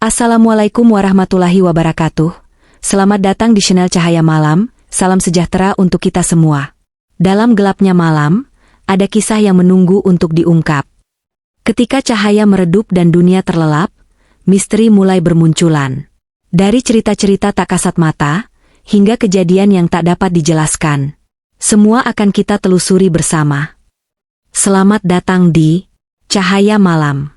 Assalamualaikum warahmatullahi wabarakatuh. Selamat datang di channel Cahaya Malam, salam sejahtera untuk kita semua. Dalam gelapnya malam, ada kisah yang menunggu untuk diungkap. Ketika cahaya meredup dan dunia terlelap, misteri mulai bermunculan. Dari cerita-cerita tak kasat mata, hingga kejadian yang tak dapat dijelaskan. Semua akan kita telusuri bersama. Selamat datang di Cahaya Malam.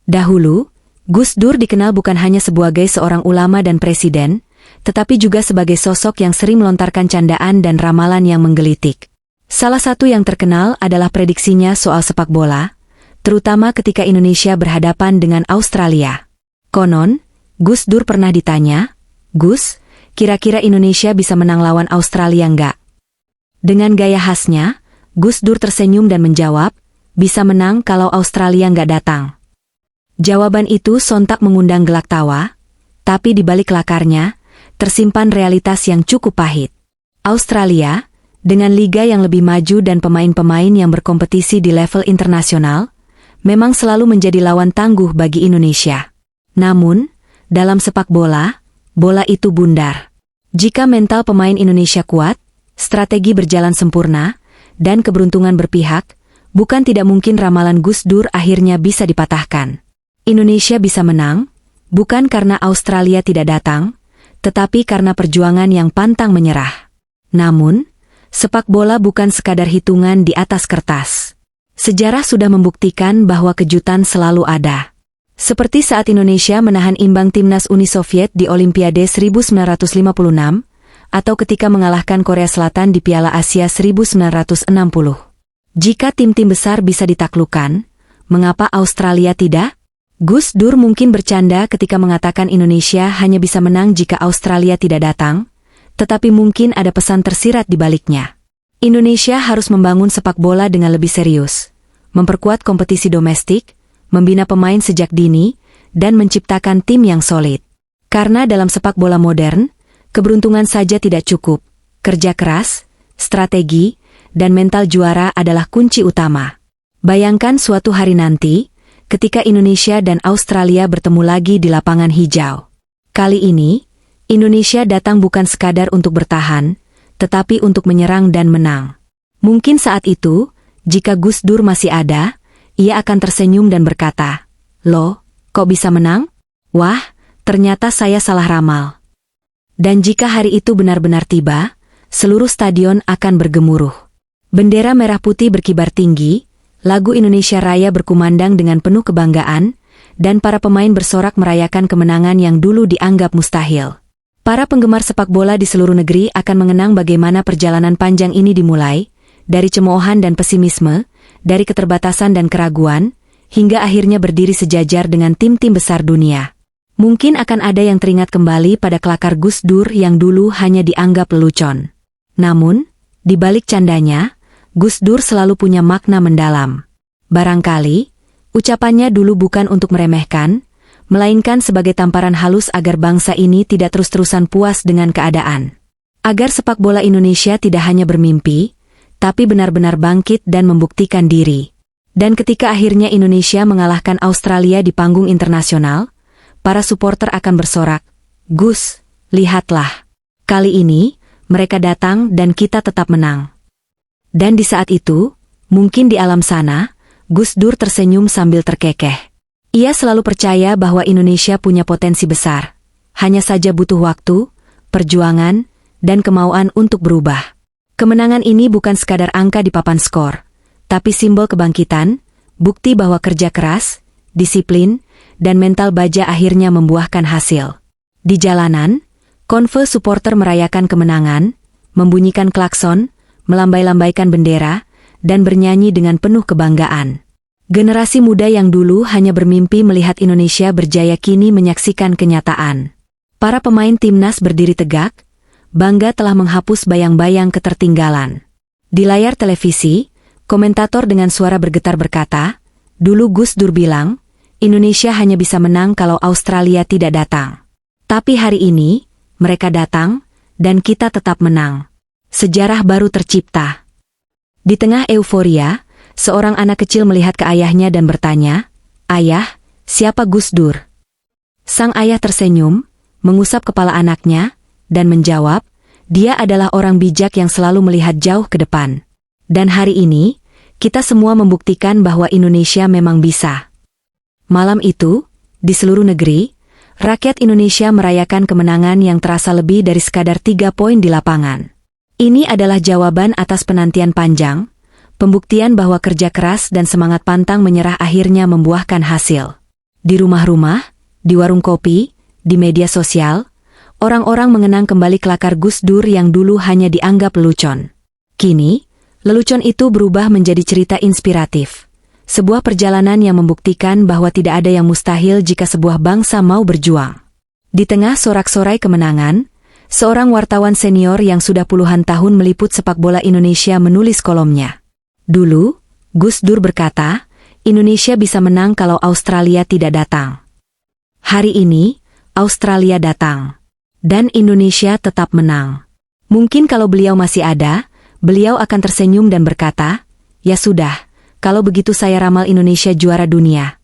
Dahulu, Gus Dur dikenal bukan hanya sebagai seorang ulama dan presiden, tetapi juga sebagai sosok yang sering melontarkan candaan dan ramalan yang menggelitik. Salah satu yang terkenal adalah prediksinya soal sepak bola, terutama ketika Indonesia berhadapan dengan Australia. Konon, Gus Dur pernah ditanya, "Gus, kira-kira Indonesia bisa menang lawan Australia nggak?" Dengan gaya khasnya, Gus Dur tersenyum dan menjawab, "Bisa menang kalau Australia nggak datang." Jawaban itu sontak mengundang gelak tawa, tapi di balik lakarnya, tersimpan realitas yang cukup pahit. Australia, dengan liga yang lebih maju dan pemain-pemain yang berkompetisi di level internasional, memang selalu menjadi lawan tangguh bagi Indonesia. Namun, dalam sepak bola, bola itu bundar. Jika mental pemain Indonesia kuat, strategi berjalan sempurna, dan keberuntungan berpihak, bukan tidak mungkin ramalan Gus Dur akhirnya bisa dipatahkan. Indonesia bisa menang, bukan karena Australia tidak datang, tetapi karena perjuangan yang pantang menyerah. Namun, sepak bola bukan sekadar hitungan di atas kertas. Sejarah sudah membuktikan bahwa kejutan selalu ada. Seperti saat Indonesia menahan imbang timnas Uni Soviet di Olimpiade 1956, atau ketika mengalahkan Korea Selatan di Piala Asia 1960. Jika tim-tim besar bisa ditaklukkan, mengapa Australia tidak? Gus Dur mungkin bercanda ketika mengatakan Indonesia hanya bisa menang jika Australia tidak datang, tetapi mungkin ada pesan tersirat di baliknya. Indonesia harus membangun sepak bola dengan lebih serius, memperkuat kompetisi domestik, membina pemain sejak dini, dan menciptakan tim yang solid. Karena dalam sepak bola modern, keberuntungan saja tidak cukup, kerja keras, strategi, dan mental juara adalah kunci utama. Bayangkan suatu hari nanti, ketika Indonesia dan Australia bertemu lagi di lapangan hijau. Kali ini, Indonesia datang bukan sekadar untuk bertahan, tetapi untuk menyerang dan menang. Mungkin saat itu, jika Gus Dur masih ada, ia akan tersenyum dan berkata, "Loh, kok bisa menang? Wah, ternyata saya salah ramal." Dan jika hari itu benar-benar tiba, seluruh stadion akan bergemuruh. Bendera merah putih berkibar tinggi, lagu Indonesia Raya berkumandang dengan penuh kebanggaan, dan para pemain bersorak merayakan kemenangan yang dulu dianggap mustahil. Para penggemar sepak bola di seluruh negeri akan mengenang bagaimana perjalanan panjang ini dimulai, dari cemoohan dan pesimisme, dari keterbatasan dan keraguan, hingga akhirnya berdiri sejajar dengan tim-tim besar dunia. Mungkin akan ada yang teringat kembali pada kelakar Gus Dur yang dulu hanya dianggap lelucon. Namun, di balik candanya, Gus Dur selalu punya makna mendalam. Barangkali, ucapannya dulu bukan untuk meremehkan, melainkan sebagai tamparan halus agar bangsa ini tidak terus-terusan puas dengan keadaan. Agar sepak bola Indonesia tidak hanya bermimpi, tapi benar-benar bangkit dan membuktikan diri. Dan ketika akhirnya Indonesia mengalahkan Australia di panggung internasional, para supporter akan bersorak, "Gus, lihatlah. Kali ini, mereka datang dan kita tetap menang." Dan di saat itu, mungkin di alam sana, Gus Dur tersenyum sambil terkekeh. Ia selalu percaya bahwa Indonesia punya potensi besar. Hanya saja butuh waktu, perjuangan, dan kemauan untuk berubah. Kemenangan ini bukan sekadar angka di papan skor, tapi simbol kebangkitan, bukti bahwa kerja keras, disiplin, dan mental baja akhirnya membuahkan hasil. Di jalanan, konvoy supporter merayakan kemenangan, membunyikan klakson, melambai-lambaikan bendera, dan bernyanyi dengan penuh kebanggaan. Generasi muda yang dulu hanya bermimpi melihat Indonesia berjaya kini menyaksikan kenyataan. Para pemain timnas berdiri tegak, bangga telah menghapus bayang-bayang ketertinggalan. Di layar televisi, komentator dengan suara bergetar berkata, "Dulu Gus Dur bilang, Indonesia hanya bisa menang kalau Australia tidak datang. Tapi hari ini, mereka datang, dan kita tetap menang. Sejarah baru tercipta." Di tengah euforia, seorang anak kecil melihat ke ayahnya dan bertanya, "Ayah, siapa Gus Dur?" Sang ayah tersenyum, mengusap kepala anaknya, dan menjawab, "Dia adalah orang bijak yang selalu melihat jauh ke depan." Dan hari ini, kita semua membuktikan bahwa Indonesia memang bisa. Malam itu, di seluruh negeri, rakyat Indonesia merayakan kemenangan yang terasa lebih dari sekadar 3 poin di lapangan. Ini adalah jawaban atas penantian panjang, pembuktian bahwa kerja keras dan semangat pantang menyerah akhirnya membuahkan hasil. Di rumah-rumah, di warung kopi, di media sosial, orang-orang mengenang kembali kelakar Gus Dur yang dulu hanya dianggap lelucon. Kini, lelucon itu berubah menjadi cerita inspiratif. Sebuah perjalanan yang membuktikan bahwa tidak ada yang mustahil jika sebuah bangsa mau berjuang. Di tengah sorak-sorai kemenangan, seorang wartawan senior yang sudah puluhan tahun meliput sepak bola Indonesia menulis kolomnya. Dulu, Gus Dur berkata, Indonesia bisa menang kalau Australia tidak datang. Hari ini, Australia datang. Dan Indonesia tetap menang. Mungkin kalau beliau masih ada, beliau akan tersenyum dan berkata, "Ya sudah, kalau begitu saya ramal Indonesia juara dunia."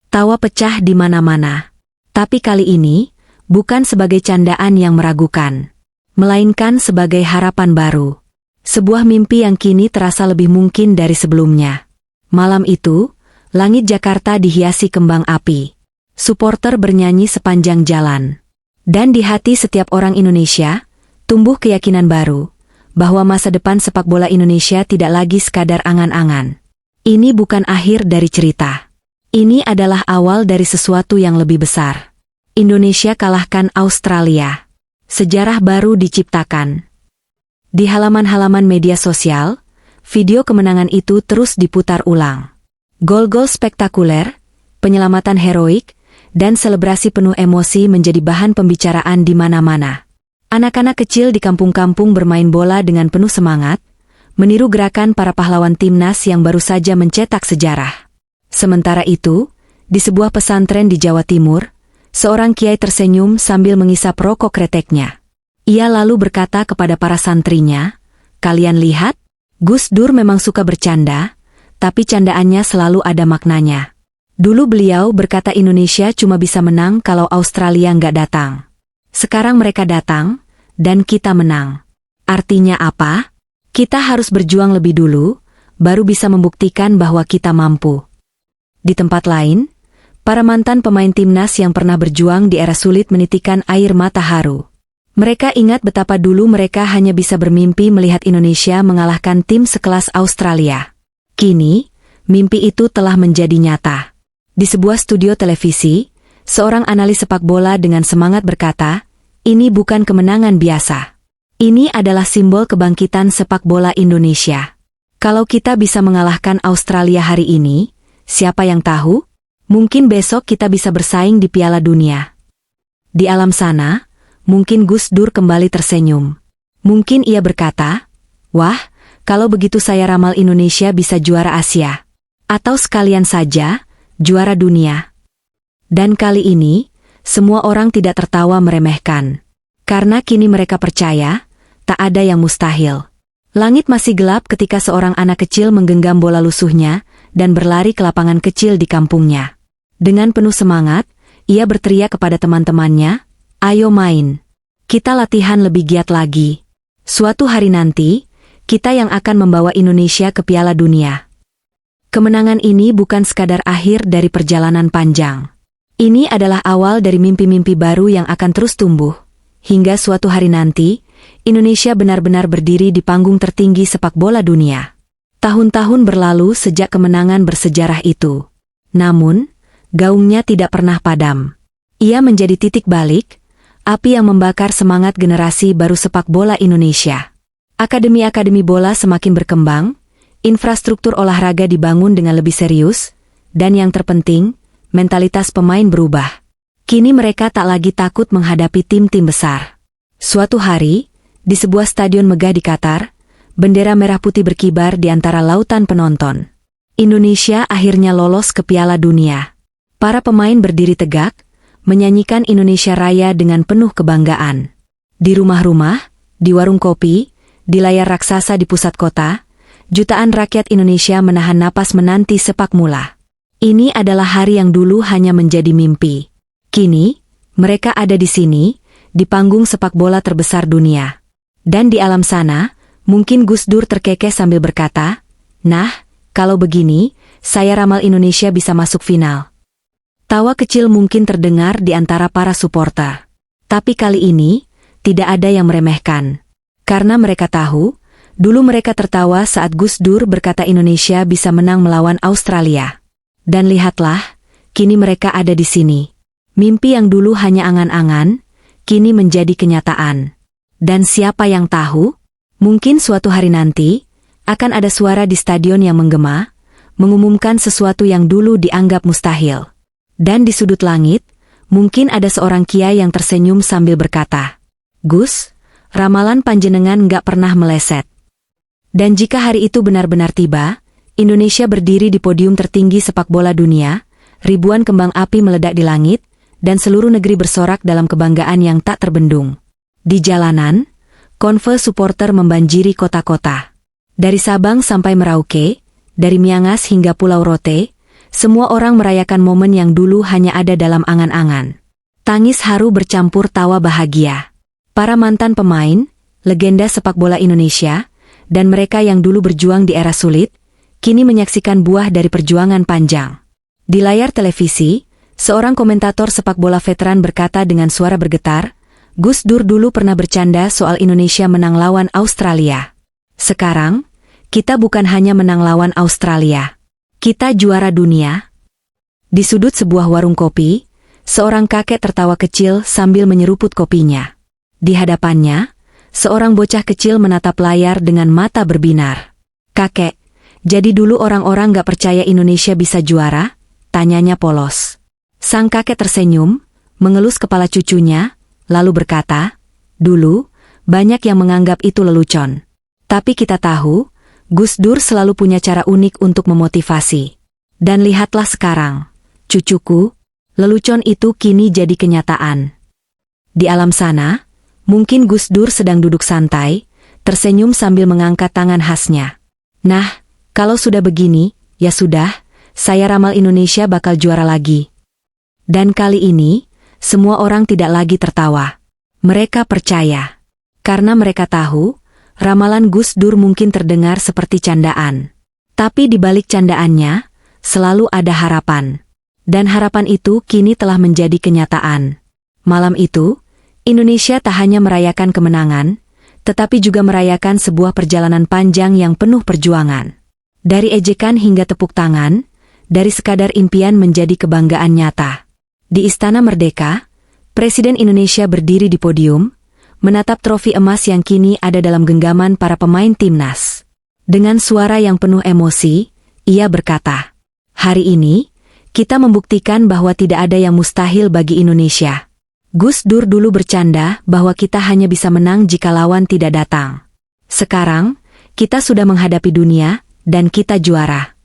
Tawa pecah di mana-mana. Tapi kali ini, bukan sebagai candaan yang meragukan, melainkan sebagai harapan baru. Sebuah mimpi yang kini terasa lebih mungkin dari sebelumnya. Malam itu, langit Jakarta dihiasi kembang api. Supporter bernyanyi sepanjang jalan. Dan di hati setiap orang Indonesia, tumbuh keyakinan baru, bahwa masa depan sepak bola Indonesia tidak lagi sekadar angan-angan. Ini bukan akhir dari cerita. Ini adalah awal dari sesuatu yang lebih besar. Indonesia kalahkan Australia. Sejarah baru diciptakan. Di halaman-halaman media sosial, video kemenangan itu terus diputar ulang. Gol-gol spektakuler, penyelamatan heroik, dan selebrasi penuh emosi menjadi bahan pembicaraan di mana-mana. Anak-anak kecil di kampung-kampung bermain bola dengan penuh semangat, meniru gerakan para pahlawan timnas yang baru saja mencetak sejarah. Sementara itu, di sebuah pesantren di Jawa Timur, seorang kiai tersenyum sambil mengisap rokok kreteknya. Ia lalu berkata kepada para santrinya, "Kalian lihat, Gus Dur memang suka bercanda, tapi candaannya selalu ada maknanya. Dulu beliau berkata Indonesia cuma bisa menang kalau Australia nggak datang. Sekarang mereka datang, dan kita menang. Artinya apa? Kita harus berjuang lebih dulu, baru bisa membuktikan bahwa kita mampu." Di tempat lain, para mantan pemain timnas yang pernah berjuang di era sulit menitikkan air mata haru. Mereka ingat betapa dulu mereka hanya bisa bermimpi melihat Indonesia mengalahkan tim sekelas Australia. Kini, mimpi itu telah menjadi nyata. Di sebuah studio televisi, seorang analis sepak bola dengan semangat berkata, "Ini bukan kemenangan biasa. Ini adalah simbol kebangkitan sepak bola Indonesia. Kalau kita bisa mengalahkan Australia hari ini, siapa yang tahu? Mungkin besok kita bisa bersaing di Piala Dunia." Di alam sana, mungkin Gus Dur kembali tersenyum. Mungkin ia berkata, "Wah, kalau begitu saya ramal Indonesia bisa juara Asia. Atau sekalian saja, juara dunia." Dan kali ini, semua orang tidak tertawa meremehkan. Karena kini mereka percaya, tak ada yang mustahil. Langit masih gelap ketika seorang anak kecil menggenggam bola lusuhnya dan berlari ke lapangan kecil di kampungnya. Dengan penuh semangat, ia berteriak kepada teman-temannya, "Ayo main. Kita latihan lebih giat lagi. Suatu hari nanti, kita yang akan membawa Indonesia ke Piala Dunia." Kemenangan ini bukan sekadar akhir dari perjalanan panjang. Ini adalah awal dari mimpi-mimpi baru yang akan terus tumbuh. Hingga suatu hari nanti, Indonesia benar-benar berdiri di panggung tertinggi sepak bola dunia. Tahun-tahun berlalu sejak kemenangan bersejarah itu. Namun, gaungnya tidak pernah padam. Ia menjadi titik balik, api yang membakar semangat generasi baru sepak bola Indonesia. Akademi-akademi bola semakin berkembang, infrastruktur olahraga dibangun dengan lebih serius, dan yang terpenting, mentalitas pemain berubah. Kini mereka tak lagi takut menghadapi tim-tim besar. Suatu hari, di sebuah stadion megah di Qatar, bendera merah putih berkibar di antara lautan penonton. Indonesia akhirnya lolos ke Piala Dunia. Para pemain berdiri tegak, menyanyikan Indonesia Raya dengan penuh kebanggaan. Di rumah-rumah, di warung kopi, di layar raksasa di pusat kota, jutaan rakyat Indonesia menahan napas menanti sepak bola. Ini adalah hari yang dulu hanya menjadi mimpi. Kini, mereka ada di sini, di panggung sepak bola terbesar dunia. Dan di alam sana, mungkin Gus Dur terkekeh sambil berkata, "Nah, kalau begini, saya ramal Indonesia bisa masuk final." Tawa kecil mungkin terdengar di antara para suporter. Tapi kali ini, tidak ada yang meremehkan. Karena mereka tahu, dulu mereka tertawa saat Gus Dur berkata Indonesia bisa menang melawan Australia. Dan lihatlah, kini mereka ada di sini. Mimpi yang dulu hanya angan-angan, kini menjadi kenyataan. Dan siapa yang tahu? Mungkin suatu hari nanti, akan ada suara di stadion yang menggema, mengumumkan sesuatu yang dulu dianggap mustahil. Dan di sudut langit, mungkin ada seorang kiai yang tersenyum sambil berkata, "Gus, ramalan panjenengan nggak pernah meleset." Dan jika hari itu benar-benar tiba, Indonesia berdiri di podium tertinggi sepak bola dunia, ribuan kembang api meledak di langit, dan seluruh negeri bersorak dalam kebanggaan yang tak terbendung. Di jalanan, konvoy supporter membanjiri kota-kota. Dari Sabang sampai Merauke, dari Miangas hingga Pulau Rote, semua orang merayakan momen yang dulu hanya ada dalam angan-angan. Tangis haru bercampur tawa bahagia. Para mantan pemain, legenda sepak bola Indonesia, dan mereka yang dulu berjuang di era sulit, kini menyaksikan buah dari perjuangan panjang. Di layar televisi, seorang komentator sepak bola veteran berkata dengan suara bergetar, "Gus Dur dulu pernah bercanda soal Indonesia menang lawan Australia. Sekarang, kita bukan hanya menang lawan Australia. Kita juara dunia." Di sudut sebuah warung kopi, seorang kakek tertawa kecil sambil menyeruput kopinya. Di hadapannya, seorang bocah kecil menatap layar dengan mata berbinar. "Kakek, jadi dulu orang-orang gak percaya Indonesia bisa juara?" tanyanya polos. Sang kakek tersenyum, mengelus kepala cucunya, lalu berkata, "Dulu, banyak yang menganggap itu lelucon. Tapi kita tahu, Gus Dur selalu punya cara unik untuk memotivasi. Dan lihatlah sekarang, cucuku, lelucon itu kini jadi kenyataan." Di alam sana, mungkin Gus Dur sedang duduk santai, tersenyum sambil mengangkat tangan khasnya. "Nah, kalau sudah begini, ya sudah, saya ramal Indonesia bakal juara lagi." Dan kali ini, semua orang tidak lagi tertawa. Mereka percaya. Karena mereka tahu, ramalan Gus Dur mungkin terdengar seperti candaan. Tapi di balik candaannya, selalu ada harapan. Dan harapan itu kini telah menjadi kenyataan. Malam itu, Indonesia tak hanya merayakan kemenangan, tetapi juga merayakan sebuah perjalanan panjang yang penuh perjuangan. Dari ejekan hingga tepuk tangan, dari sekadar impian menjadi kebanggaan nyata. Di Istana Merdeka, Presiden Indonesia berdiri di podium, menatap trofi emas yang kini ada dalam genggaman para pemain timnas. Dengan suara yang penuh emosi, ia berkata, "Hari ini, kita membuktikan bahwa tidak ada yang mustahil bagi Indonesia. Gus Dur dulu bercanda bahwa kita hanya bisa menang jika lawan tidak datang. Sekarang, kita sudah menghadapi dunia, dan kita juara."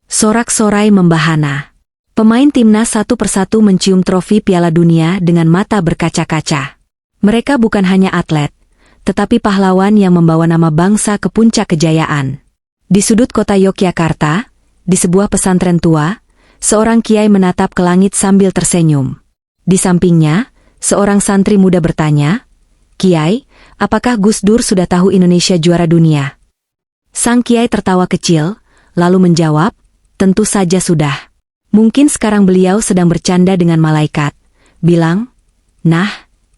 Sorak-sorai membahana. Pemain timnas satu persatu mencium trofi Piala Dunia dengan mata berkaca-kaca. Mereka bukan hanya atlet, tetapi pahlawan yang membawa nama bangsa ke puncak kejayaan. Di sudut kota Yogyakarta, di sebuah pesantren tua, seorang kiai menatap ke langit sambil tersenyum. Di sampingnya, seorang santri muda bertanya, "Kiai, apakah Gus Dur sudah tahu Indonesia juara dunia?" Sang kiai tertawa kecil, lalu menjawab, "Tentu saja sudah. Mungkin sekarang beliau sedang bercanda dengan malaikat, bilang, 'Nah,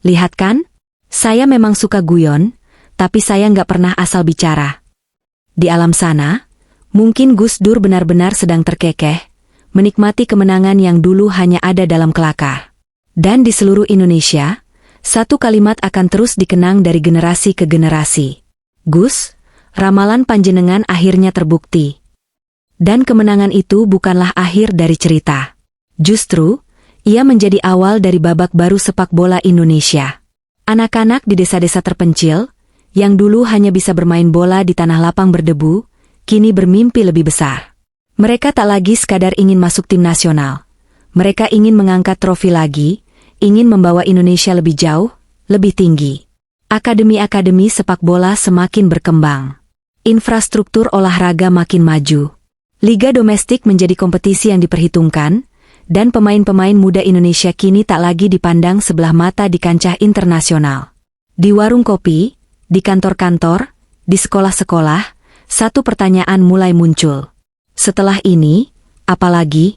lihat kan? Saya memang suka guyon, tapi saya nggak pernah asal bicara.'" Di alam sana, mungkin Gus Dur benar-benar sedang terkekeh, menikmati kemenangan yang dulu hanya ada dalam kelakar. Dan di seluruh Indonesia, satu kalimat akan terus dikenang dari generasi ke generasi. "Gus, ramalan panjenengan akhirnya terbukti." Dan kemenangan itu bukanlah akhir dari cerita. Justru, ia menjadi awal dari babak baru sepak bola Indonesia. Anak-anak di desa-desa terpencil, yang dulu hanya bisa bermain bola di tanah lapang berdebu, kini bermimpi lebih besar. Mereka tak lagi sekadar ingin masuk tim nasional. Mereka ingin mengangkat trofi lagi, ingin membawa Indonesia lebih jauh, lebih tinggi. Akademi-akademi sepak bola semakin berkembang. Infrastruktur olahraga makin maju. Liga domestik menjadi kompetisi yang diperhitungkan, dan pemain-pemain muda Indonesia kini tak lagi dipandang sebelah mata di kancah internasional. Di warung kopi, di kantor-kantor, di sekolah-sekolah, satu pertanyaan mulai muncul. Setelah ini, apa lagi?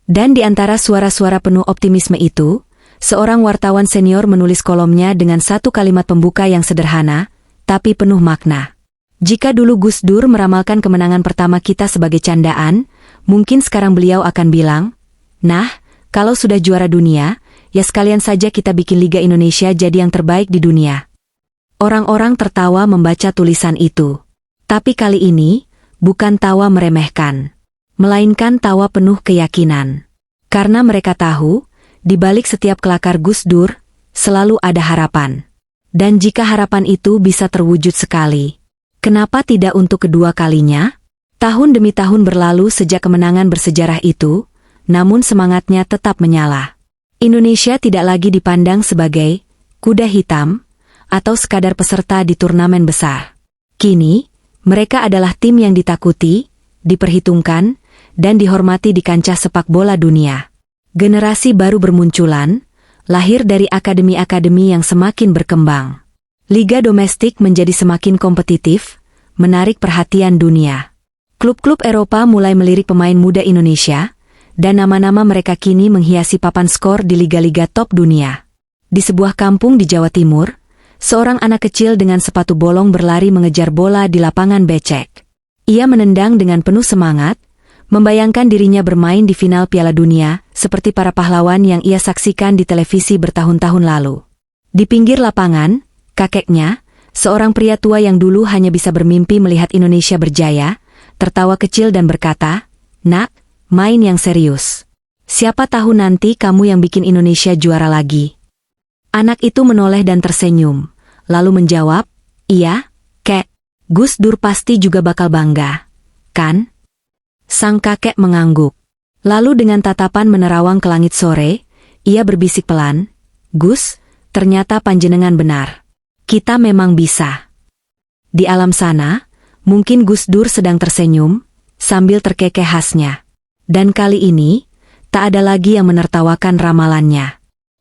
Dan di antara suara-suara penuh optimisme itu, seorang wartawan senior menulis kolomnya dengan satu kalimat pembuka yang sederhana, tapi penuh makna. Jika dulu Gus Dur meramalkan kemenangan pertama kita sebagai candaan, mungkin sekarang beliau akan bilang, nah, kalau sudah juara dunia, ya sekalian saja kita bikin Liga Indonesia jadi yang terbaik di dunia. Orang-orang tertawa membaca tulisan itu. Tapi kali ini, bukan tawa meremehkan, melainkan tawa penuh keyakinan. Karena mereka tahu, di balik setiap kelakar Gus Dur, selalu ada harapan. Dan jika harapan itu bisa terwujud sekali, kenapa tidak untuk kedua kalinya? Tahun demi tahun berlalu sejak kemenangan bersejarah itu, namun semangatnya tetap menyala. Indonesia tidak lagi dipandang sebagai kuda hitam atau sekadar peserta di turnamen besar. Kini, mereka adalah tim yang ditakuti, diperhitungkan, dan dihormati di kancah sepak bola dunia. Generasi baru bermunculan, lahir dari akademi-akademi yang semakin berkembang. Liga domestik menjadi semakin kompetitif, menarik perhatian dunia. Klub-klub Eropa mulai melirik pemain muda Indonesia, dan nama-nama mereka kini menghiasi papan skor di liga-liga top dunia. Di sebuah kampung di Jawa Timur, seorang anak kecil dengan sepatu bolong berlari mengejar bola di lapangan becek. Ia menendang dengan penuh semangat, membayangkan dirinya bermain di final Piala Dunia, seperti para pahlawan yang ia saksikan di televisi bertahun-tahun lalu. Di pinggir lapangan, kakeknya, seorang pria tua yang dulu hanya bisa bermimpi melihat Indonesia berjaya, tertawa kecil dan berkata, "Nak, main yang serius. Siapa tahu nanti kamu yang bikin Indonesia juara lagi." Anak itu menoleh dan tersenyum, lalu menjawab, "Iya, Kek, Gus Dur pasti juga bakal bangga, kan?" Sang kakek mengangguk. Lalu dengan tatapan menerawang ke langit sore, ia berbisik pelan, "Gus, ternyata panjenengan benar. Kita memang bisa." Di alam sana, mungkin Gus Dur sedang tersenyum, sambil terkekeh khasnya. Dan kali ini, tak ada lagi yang menertawakan ramalannya.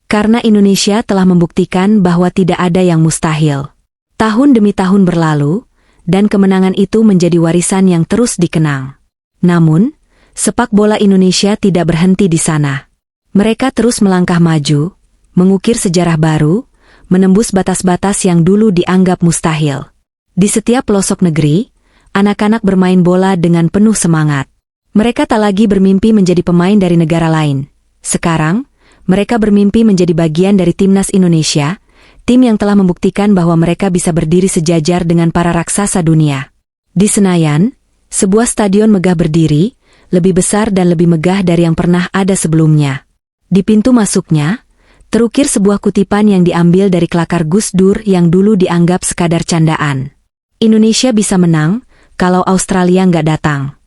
Karena Indonesia telah membuktikan bahwa tidak ada yang mustahil. Tahun demi tahun berlalu, dan kemenangan itu menjadi warisan yang terus dikenang. Namun, sepak bola Indonesia tidak berhenti di sana. Mereka terus melangkah maju, mengukir sejarah baru, menembus batas-batas yang dulu dianggap mustahil. Di setiap pelosok negeri, anak-anak bermain bola dengan penuh semangat. Mereka tak lagi bermimpi menjadi pemain dari negara lain. Sekarang, mereka bermimpi menjadi bagian dari timnas Indonesia, tim yang telah membuktikan bahwa mereka bisa berdiri sejajar dengan para raksasa dunia. Di Senayan, sebuah stadion megah berdiri, lebih besar dan lebih megah dari yang pernah ada sebelumnya. Di pintu masuknya, terukir sebuah kutipan yang diambil dari kelakar Gus Dur yang dulu dianggap sekadar candaan. Indonesia bisa menang, kalau Australia nggak datang.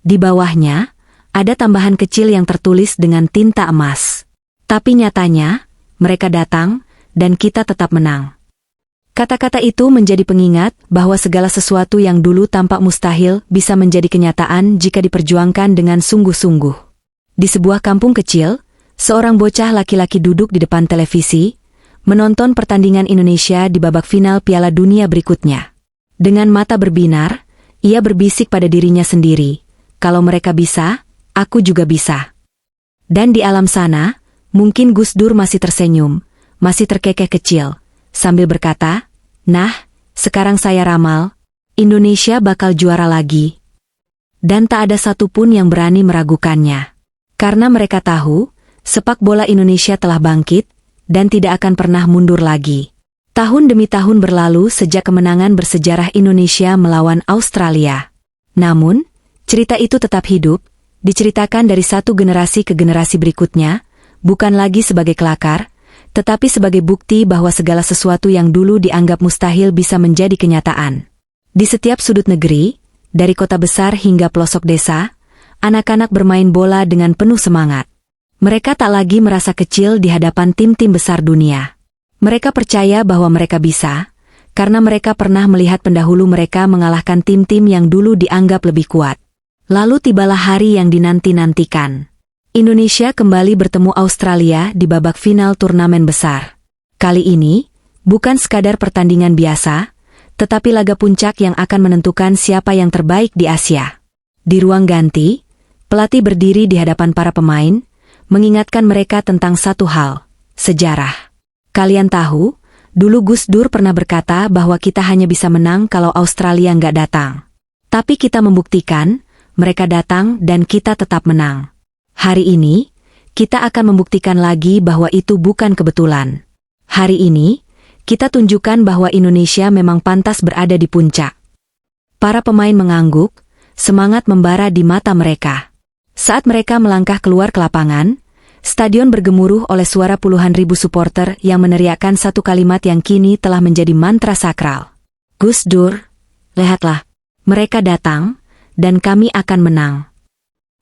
Di bawahnya, ada tambahan kecil yang tertulis dengan tinta emas. Tapi nyatanya, mereka datang, dan kita tetap menang. Kata-kata itu menjadi pengingat bahwa segala sesuatu yang dulu tampak mustahil bisa menjadi kenyataan jika diperjuangkan dengan sungguh-sungguh. Di sebuah kampung kecil, seorang bocah laki-laki duduk di depan televisi, menonton pertandingan Indonesia di babak final Piala Dunia berikutnya. Dengan mata berbinar, ia berbisik pada dirinya sendiri, "Kalau mereka bisa, aku juga bisa." Dan di alam sana, mungkin Gus Dur masih tersenyum, masih terkekeh kecil, sambil berkata, "Nah, sekarang saya ramal, Indonesia bakal juara lagi." Dan tak ada satupun yang berani meragukannya. Karena mereka tahu, sepak bola Indonesia telah bangkit, dan tidak akan pernah mundur lagi. Tahun demi tahun berlalu sejak kemenangan bersejarah Indonesia melawan Australia. Namun, cerita itu tetap hidup, diceritakan dari satu generasi ke generasi berikutnya, bukan lagi sebagai kelakar, tetapi sebagai bukti bahwa segala sesuatu yang dulu dianggap mustahil bisa menjadi kenyataan. Di setiap sudut negeri, dari kota besar hingga pelosok desa, anak-anak bermain bola dengan penuh semangat. Mereka tak lagi merasa kecil di hadapan tim-tim besar dunia. Mereka percaya bahwa mereka bisa, karena mereka pernah melihat pendahulu mereka mengalahkan tim-tim yang dulu dianggap lebih kuat. Lalu tibalah hari yang dinanti-nantikan. Indonesia kembali bertemu Australia di babak final turnamen besar. Kali ini, bukan sekadar pertandingan biasa, tetapi laga puncak yang akan menentukan siapa yang terbaik di Asia. Di ruang ganti, pelatih berdiri di hadapan para pemain, mengingatkan mereka tentang satu hal, sejarah. Kalian tahu, dulu Gus Dur pernah berkata bahwa kita hanya bisa menang kalau Australia nggak datang. Tapi kita membuktikan, mereka datang dan kita tetap menang. Hari ini, kita akan membuktikan lagi bahwa itu bukan kebetulan. Hari ini, kita tunjukkan bahwa Indonesia memang pantas berada di puncak. Para pemain mengangguk, semangat membara di mata mereka. Saat mereka melangkah keluar ke lapangan, stadion bergemuruh oleh suara puluhan ribu supporter yang meneriakkan satu kalimat yang kini telah menjadi mantra sakral. Gus Dur, lihatlah, mereka datang, dan kami akan menang.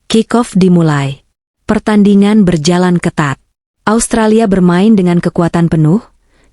Kick-off dimulai. Pertandingan berjalan ketat. Australia bermain dengan kekuatan penuh,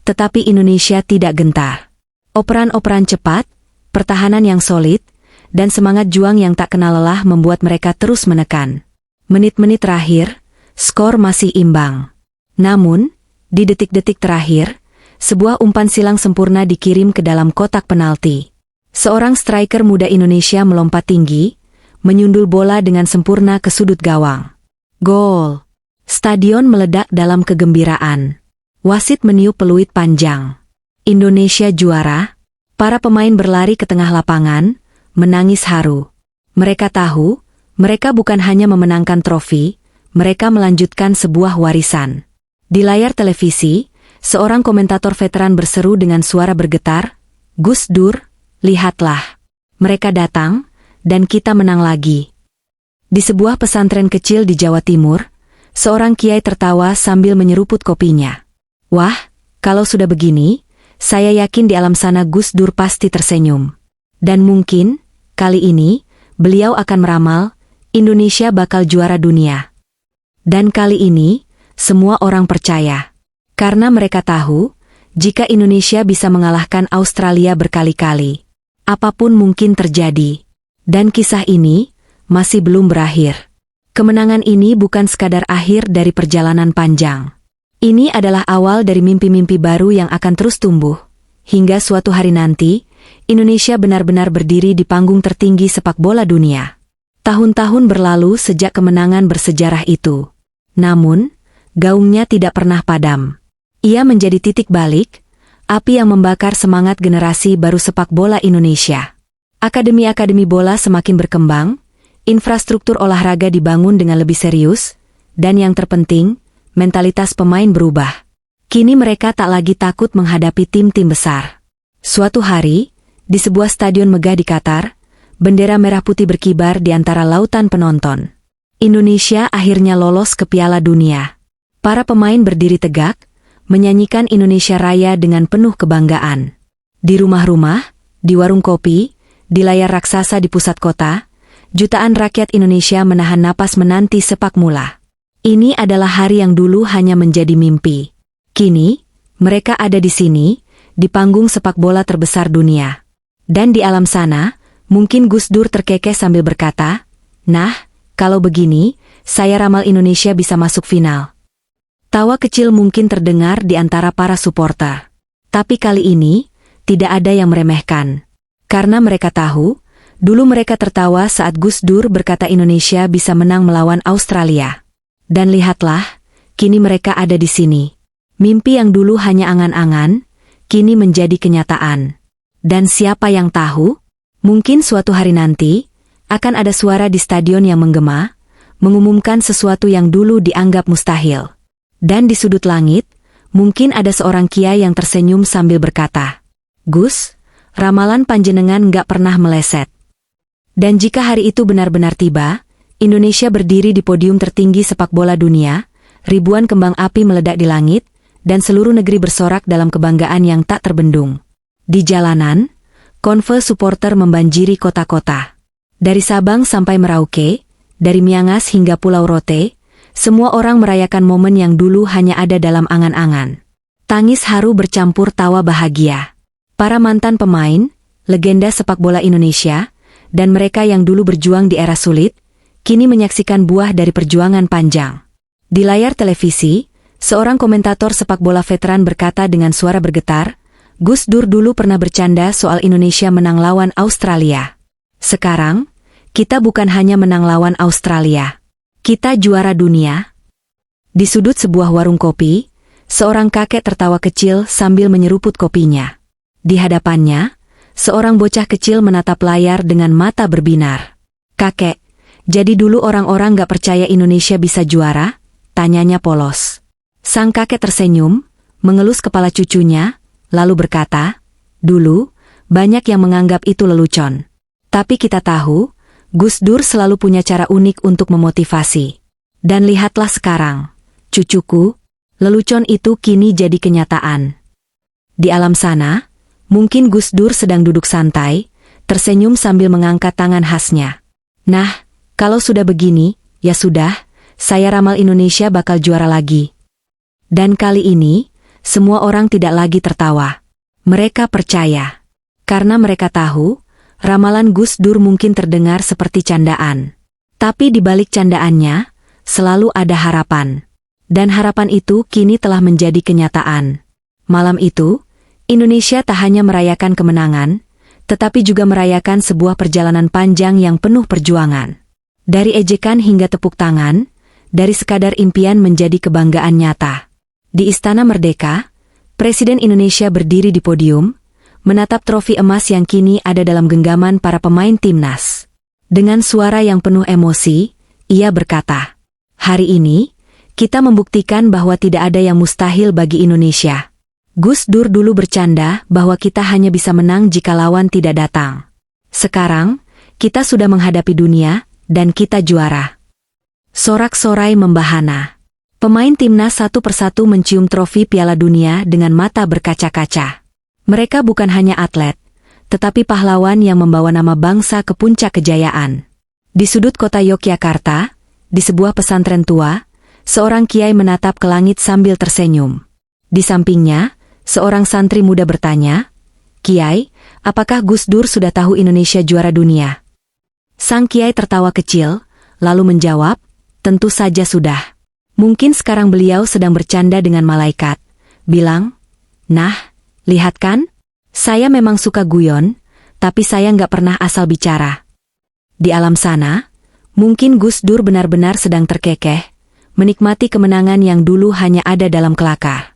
tetapi Indonesia tidak gentar. Operan-operan cepat, pertahanan yang solid, dan semangat juang yang tak kenal lelah membuat mereka terus menekan. Menit-menit terakhir, skor masih imbang. Namun, di detik-detik terakhir, sebuah umpan silang sempurna dikirim ke dalam kotak penalti. Seorang striker muda Indonesia melompat tinggi, menyundul bola dengan sempurna ke sudut gawang. Gol! Stadion meledak dalam kegembiraan. Wasit meniup peluit panjang. Indonesia juara. Para pemain berlari ke tengah lapangan, menangis haru. Mereka tahu, mereka bukan hanya memenangkan trofi, mereka melanjutkan sebuah warisan. Di layar televisi, seorang komentator veteran berseru dengan suara bergetar, "Gus Dur, lihatlah. Mereka datang, dan kita menang lagi." Di sebuah pesantren kecil di Jawa Timur, seorang kiai tertawa sambil menyeruput kopinya. "Wah, kalau sudah begini, saya yakin di alam sana Gus Dur pasti tersenyum. Dan mungkin, kali ini, beliau akan meramal, Indonesia bakal juara dunia." Dan kali ini, semua orang percaya. Karena mereka tahu, jika Indonesia bisa mengalahkan Australia berkali-kali, apapun mungkin terjadi. Dan kisah ini masih belum berakhir. Kemenangan ini bukan sekadar akhir dari perjalanan panjang. Ini adalah awal dari mimpi-mimpi baru yang akan terus tumbuh. Hingga suatu hari nanti, Indonesia benar-benar berdiri di panggung tertinggi sepak bola dunia. Tahun-tahun berlalu sejak kemenangan bersejarah itu. Namun, gaungnya tidak pernah padam. Ia menjadi titik balik, api yang membakar semangat generasi baru sepak bola Indonesia. Akademi-akademi bola semakin berkembang, infrastruktur olahraga dibangun dengan lebih serius, dan yang terpenting, mentalitas pemain berubah. Kini mereka tak lagi takut menghadapi tim-tim besar. Suatu hari, di sebuah stadion megah di Qatar, bendera merah putih berkibar di antara lautan penonton. Indonesia akhirnya lolos ke Piala Dunia. Para pemain berdiri tegak, menyanyikan Indonesia Raya dengan penuh kebanggaan. Di rumah-rumah, di warung kopi, di layar raksasa di pusat kota, jutaan rakyat Indonesia menahan napas menanti sepak mula. Ini adalah hari yang dulu hanya menjadi mimpi. Kini, mereka ada di sini, di panggung sepak bola terbesar dunia. Dan di alam sana, mungkin Gus Dur terkekeh sambil berkata, "Nah, kalau begini, saya ramal Indonesia bisa masuk final." Tawa kecil mungkin terdengar di antara para suporter. Tapi kali ini, tidak ada yang meremehkan. Karena mereka tahu, dulu mereka tertawa saat Gus Dur berkata Indonesia bisa menang melawan Australia. Dan lihatlah, kini mereka ada di sini. Mimpi yang dulu hanya angan-angan, kini menjadi kenyataan. Dan siapa yang tahu, mungkin suatu hari nanti, akan ada suara di stadion yang menggema, mengumumkan sesuatu yang dulu dianggap mustahil. Dan di sudut langit, mungkin ada seorang kiai yang tersenyum sambil berkata, "Gus, ramalan panjenengan nggak pernah meleset." Dan jika hari itu benar-benar tiba, Indonesia berdiri di podium tertinggi sepak bola dunia, ribuan kembang api meledak di langit, dan seluruh negeri bersorak dalam kebanggaan yang tak terbendung. Di jalanan, konvoy supporter membanjiri kota-kota. Dari Sabang sampai Merauke, dari Miangas hingga Pulau Rote, semua orang merayakan momen yang dulu hanya ada dalam angan-angan. Tangis haru bercampur tawa bahagia. Para mantan pemain, legenda sepak bola Indonesia, dan mereka yang dulu berjuang di era sulit, kini menyaksikan buah dari perjuangan panjang. Di layar televisi, seorang komentator sepak bola veteran berkata dengan suara bergetar, Gus Dur dulu pernah bercanda soal Indonesia menang lawan Australia. Sekarang, kita bukan hanya menang lawan Australia. Kita juara dunia. Di sudut sebuah warung kopi, seorang kakek tertawa kecil sambil menyeruput kopinya. Di hadapannya, seorang bocah kecil menatap layar dengan mata berbinar. Kakek, jadi dulu orang-orang gak percaya Indonesia bisa juara? Tanyanya polos. Sang kakek tersenyum, mengelus kepala cucunya, lalu berkata, dulu, banyak yang menganggap itu lelucon. Tapi kita tahu, Gus Dur selalu punya cara unik untuk memotivasi. Dan lihatlah sekarang, cucuku, lelucon itu kini jadi kenyataan. Di alam sana, mungkin Gus Dur sedang duduk santai, tersenyum sambil mengangkat tangan khasnya. Nah, kalau sudah begini, ya sudah, saya ramal Indonesia bakal juara lagi. Dan kali ini, semua orang tidak lagi tertawa. Mereka percaya. Karena mereka tahu, ramalan Gus Dur mungkin terdengar seperti candaan. Tapi di balik candaannya, selalu ada harapan. Dan harapan itu kini telah menjadi kenyataan. Malam itu, Indonesia tak hanya merayakan kemenangan, tetapi juga merayakan sebuah perjalanan panjang yang penuh perjuangan. Dari ejekan hingga tepuk tangan, dari sekadar impian menjadi kebanggaan nyata. Di Istana Merdeka, Presiden Indonesia berdiri di podium, menatap trofi emas yang kini ada dalam genggaman para pemain timnas. Dengan suara yang penuh emosi, ia berkata, hari ini, kita membuktikan bahwa tidak ada yang mustahil bagi Indonesia. Gus Dur dulu bercanda bahwa kita hanya bisa menang jika lawan tidak datang. Sekarang, kita sudah menghadapi dunia, dan kita juara. Sorak-sorai membahana. Pemain timnas satu persatu mencium trofi Piala Dunia dengan mata berkaca-kaca. Mereka bukan hanya atlet, tetapi pahlawan yang membawa nama bangsa ke puncak kejayaan. Di sudut kota Yogyakarta, di sebuah pesantren tua, seorang kiai menatap ke langit sambil tersenyum. Di sampingnya, seorang santri muda bertanya, Kiai, apakah Gus Dur sudah tahu Indonesia juara dunia? Sang kiai tertawa kecil, lalu menjawab, tentu saja sudah. Mungkin sekarang beliau sedang bercanda dengan malaikat, bilang, nah, lihat kan? Saya memang suka guyon, tapi saya nggak pernah asal bicara. Di alam sana, mungkin Gus Dur benar-benar sedang terkekeh, menikmati kemenangan yang dulu hanya ada dalam kelakar.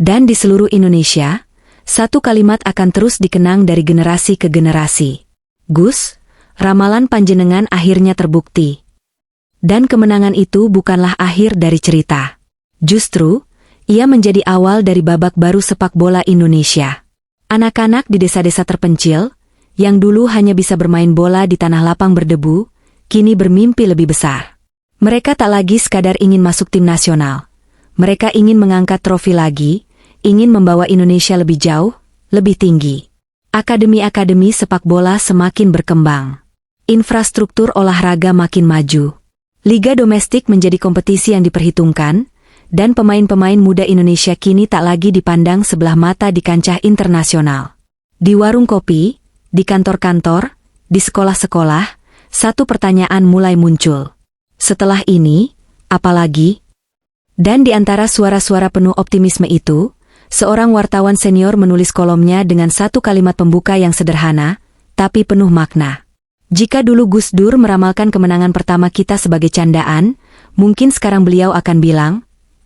Dan di seluruh Indonesia, satu kalimat akan terus dikenang dari generasi ke generasi. Gus, ramalan panjenengan akhirnya terbukti. Dan kemenangan itu bukanlah akhir dari cerita. Justru, ia menjadi awal dari babak baru sepak bola Indonesia. Anak-anak di desa-desa terpencil, yang dulu hanya bisa bermain bola di tanah lapang berdebu, kini bermimpi lebih besar. Mereka tak lagi sekadar ingin masuk tim nasional. Mereka ingin mengangkat trofi lagi, ingin membawa Indonesia lebih jauh, lebih tinggi. Akademi-akademi sepak bola semakin berkembang. Infrastruktur olahraga makin maju. Liga domestik menjadi kompetisi yang diperhitungkan, dan pemain-pemain muda Indonesia kini tak lagi dipandang sebelah mata di kancah internasional. Di warung kopi, di kantor-kantor, di sekolah-sekolah, satu pertanyaan mulai muncul. Setelah ini, apa lagi? Dan di antara suara-suara penuh optimisme itu, seorang wartawan senior menulis kolomnya dengan satu kalimat pembuka yang sederhana, tapi penuh makna. Jika dulu Gus Dur meramalkan kemenangan pertama kita sebagai candaan, mungkin sekarang beliau akan bilang,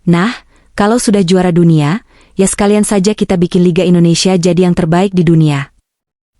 nah, kalau sudah juara dunia, ya sekalian saja kita bikin Liga Indonesia jadi yang terbaik di dunia.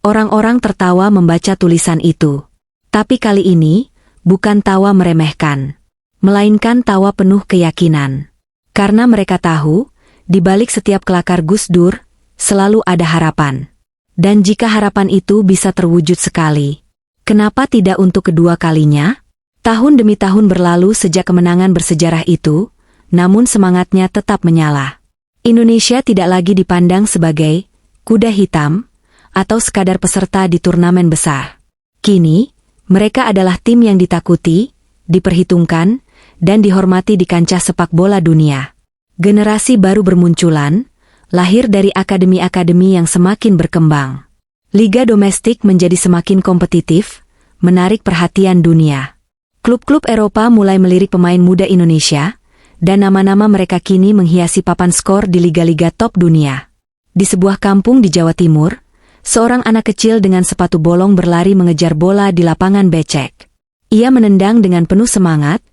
Orang-orang tertawa membaca tulisan itu. Tapi kali ini, bukan tawa meremehkan, melainkan tawa penuh keyakinan. Karena mereka tahu, di balik setiap kelakar Gus Dur, selalu ada harapan. Dan jika harapan itu bisa terwujud sekali, kenapa tidak untuk kedua kalinya? Tahun demi tahun berlalu sejak kemenangan bersejarah itu, namun semangatnya tetap menyala. Indonesia tidak lagi dipandang sebagai kuda hitam atau sekadar peserta di turnamen besar. Kini, mereka adalah tim yang ditakuti, diperhitungkan, dan dihormati di kancah sepak bola dunia. Generasi baru bermunculan, lahir dari akademi-akademi yang semakin berkembang. Liga domestik menjadi semakin kompetitif, menarik perhatian dunia. Klub-klub Eropa mulai melirik pemain muda Indonesia, dan nama-nama mereka kini menghiasi papan skor di liga-liga top dunia. Di sebuah kampung di Jawa Timur, seorang anak kecil dengan sepatu bolong berlari mengejar bola di lapangan becek. Ia menendang dengan penuh semangat,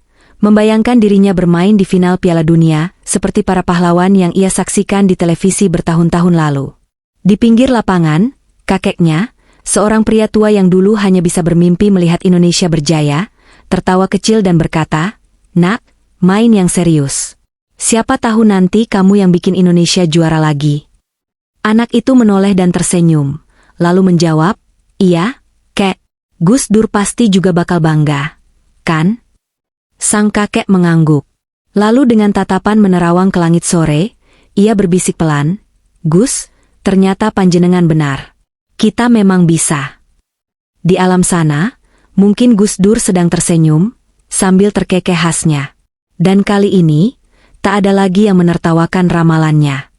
membayangkan dirinya bermain di final Piala Dunia, seperti para pahlawan yang ia saksikan di televisi bertahun-tahun lalu. Di pinggir lapangan, kakeknya, seorang pria tua yang dulu hanya bisa bermimpi melihat Indonesia berjaya, tertawa kecil dan berkata, "Nak, main yang serius. Siapa tahu nanti kamu yang bikin Indonesia juara lagi." Anak itu menoleh dan tersenyum, lalu menjawab, "Iya, Kek. Gus Dur pasti juga bakal bangga, kan?" Sang kakek mengangguk. Lalu dengan tatapan menerawang ke langit sore, ia berbisik pelan, "Gus, ternyata panjenengan benar. Kita memang bisa." Di alam sana, mungkin Gus Dur sedang tersenyum, sambil terkekeh khasnya. Dan kali ini, tak ada lagi yang menertawakan ramalannya.